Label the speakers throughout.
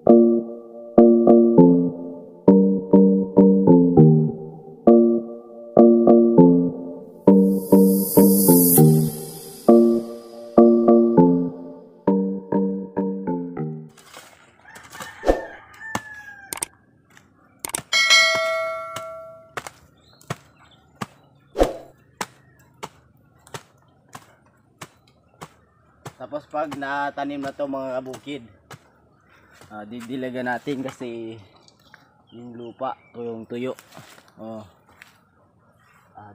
Speaker 1: Tapos pag natanim na to mga kabukid, didilagan natin kasi yung lupa o yung tuyo.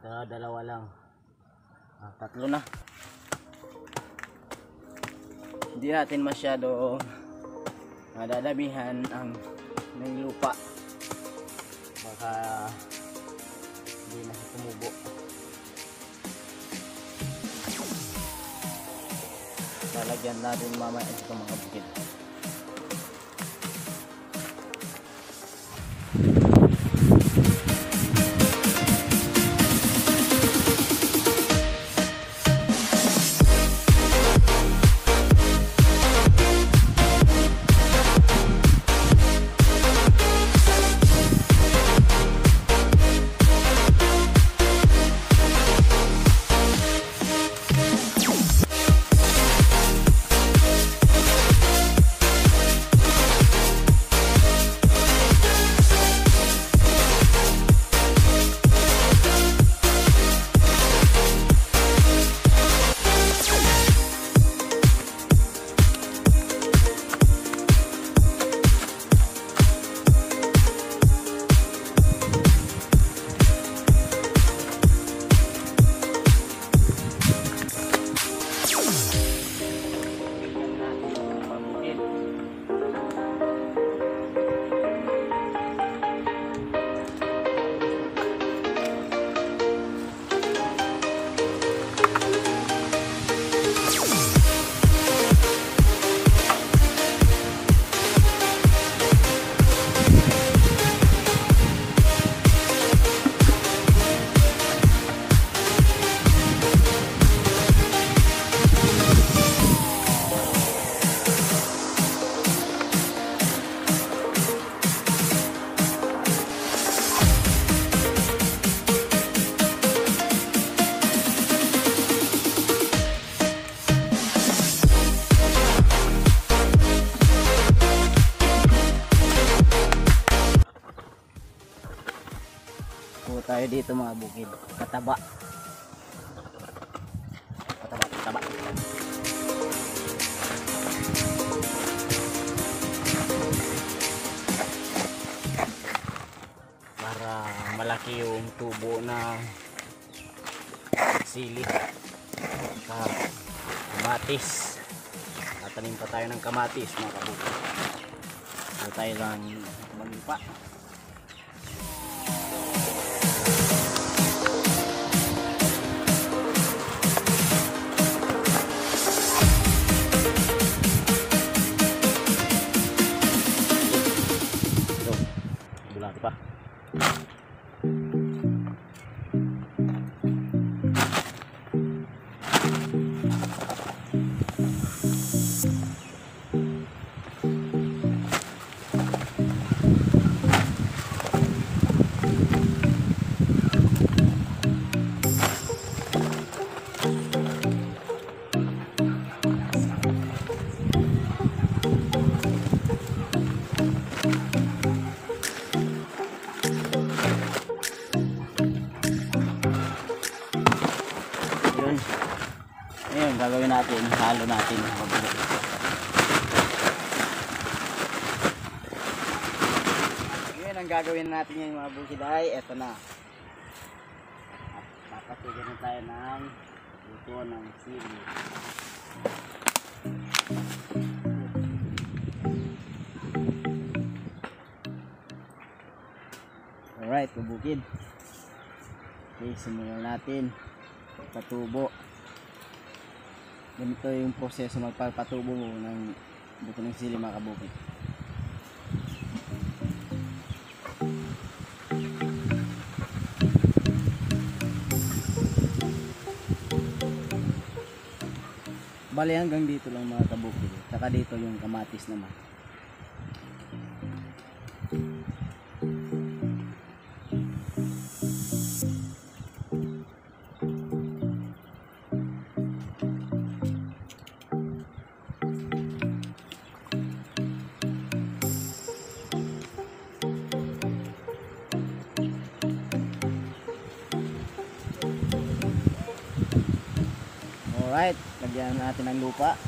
Speaker 1: Dalawa lang. Tatlo na. Hindi natin masyado dadamihan ang lupa. Baka hindi na tumubo. Lalagyan natin mamaya ito mga bukid. Tayo dito mga bukid, kataba para malaki yung tubo na sili. Kamatis, tatanim pa tayo ng kamatis mga kabukid. Tayo lang magpa. Pa. Ngayon gagawin natin, halo natin. Ngayon ang gagawin natin ngayon mga bukid ay eto na. Papatigan na tayo ng luto ng sili. Alright kabukid. Okay, simulan natin patubo. Ganito yung proseso magpapatubo mo ng buto ng sili mga kabukid. Bali hanggang dito lang mga kabukid. Saka dito yung kamatis naman. Alright, lagyan natin ng lupa.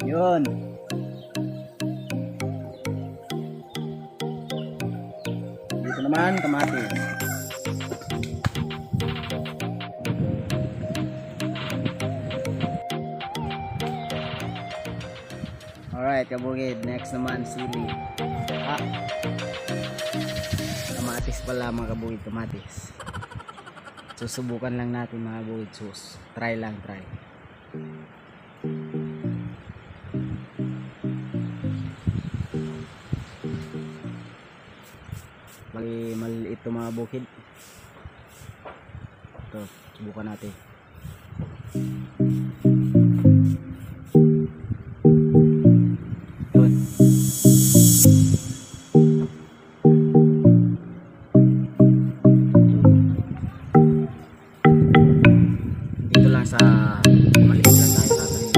Speaker 1: Yun. Dito naman kamatis. Alright, kabukid. Next naman sili. Kamatis pala mga kabukid, kamatis. Susubukan lang natin mga kabukid, try lang, try. Maliit ito mga bukid. Ito, subukan natin. Yun. Dito lang sa maliit lang tayo tatanim.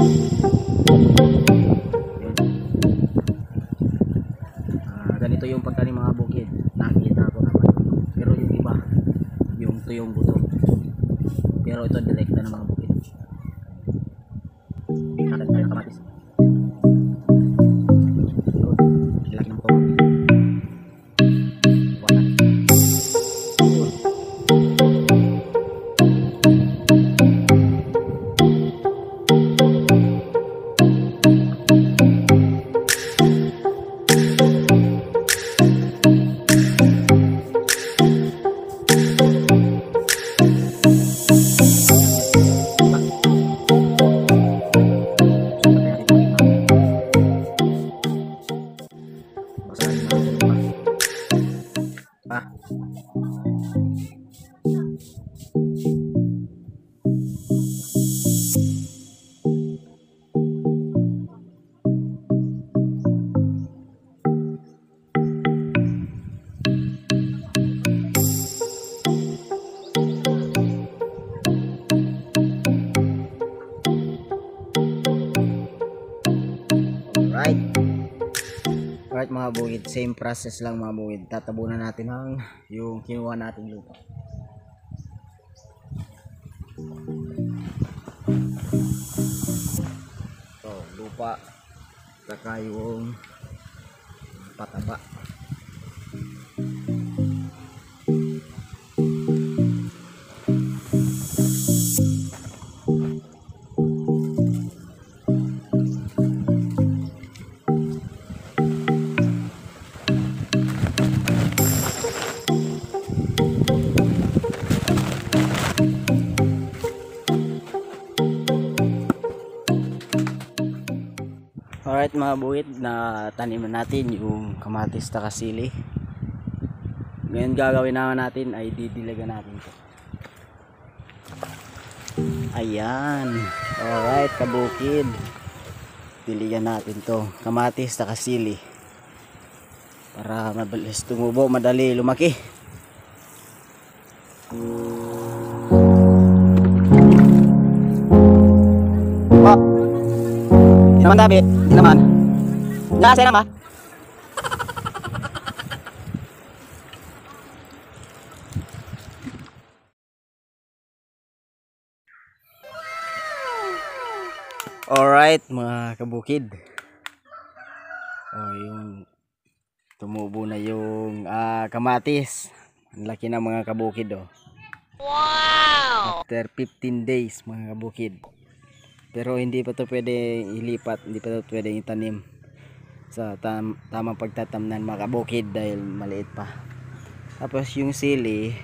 Speaker 1: Ganito yung pagtanim mga bukid. Nakita ko naman. Pero yung iba, yung tuyong buto. Pero ito direkta na mga bukid. Kakat tayo ng kamatis. Ilagay ng buto. Wala. Alright mga bukid, same process lang mga bukid. Tatabunan natin yung kinuha natin lupa. So, lupa saka yung pataba. Alright mga buwit, na taniman natin yung kamatis na kasili. Ngayon gagawin natin ay didilagan natin ito. Ayan. Alright kabukid, diligan natin to kamatis na kasili para mabilis tumubo, madali lumaki. Di naman tabi, di naman. Nasa naman. Alright mga kabukid. Oh, yung tumubo na yung kamatis. Ang laki na mga kabukid oh. Wow! After 15 days mga kabukid. Pero hindi pa to pwede ilipat, hindi pa to pwede itanim sa tamang pagtatamnan mga kabukid dahil maliit pa. Tapos yung sili,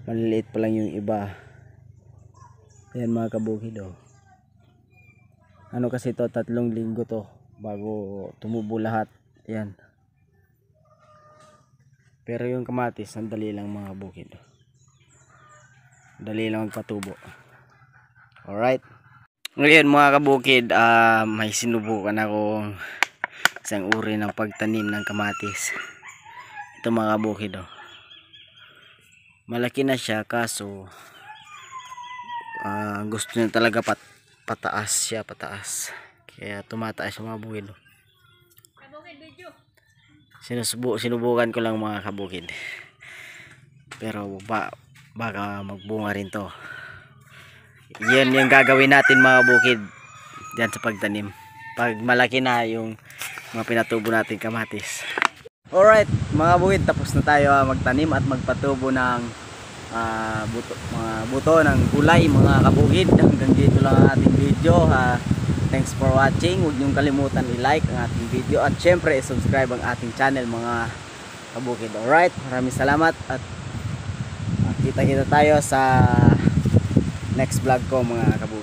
Speaker 1: maliliit pa lang yung iba. Ayan mga kabukid oh. Ano kasi to, 3 linggo to bago tumubo lahat. Ayan. Pero yung kamatis, ang dali lang mga kabukid. Dali lang magpatubo. Alright. Ngayon mga kabukid, may sinubukan akong isang uri ng pagtanim ng kamatis. Ito mga kabukid, oh. Malaki na siya, kaso gusto niya talaga pataas siya, pataas. Kaya tumataas yung mga bukid, oh. Sinubukan ko lang mga kabukid. Pero baka magbunga rin to. Yan yung gagawin natin mga bukid diyan sa pagtanim. Pag malaki na yung mga pinatubo natin kamatis. Alright mga bukid, tapos na tayo magtanim at magpatubo ng mga buto ng gulay mga kabukid. Hanggang dito lang ang ating video. Thanks for watching. Huwag niyong kalimutan i-like ang ating video at syempre i-subscribe ang ating channel mga kabukid. Alright, maraming salamat at kita-kita tayo sa next vlog ko mga kabukid.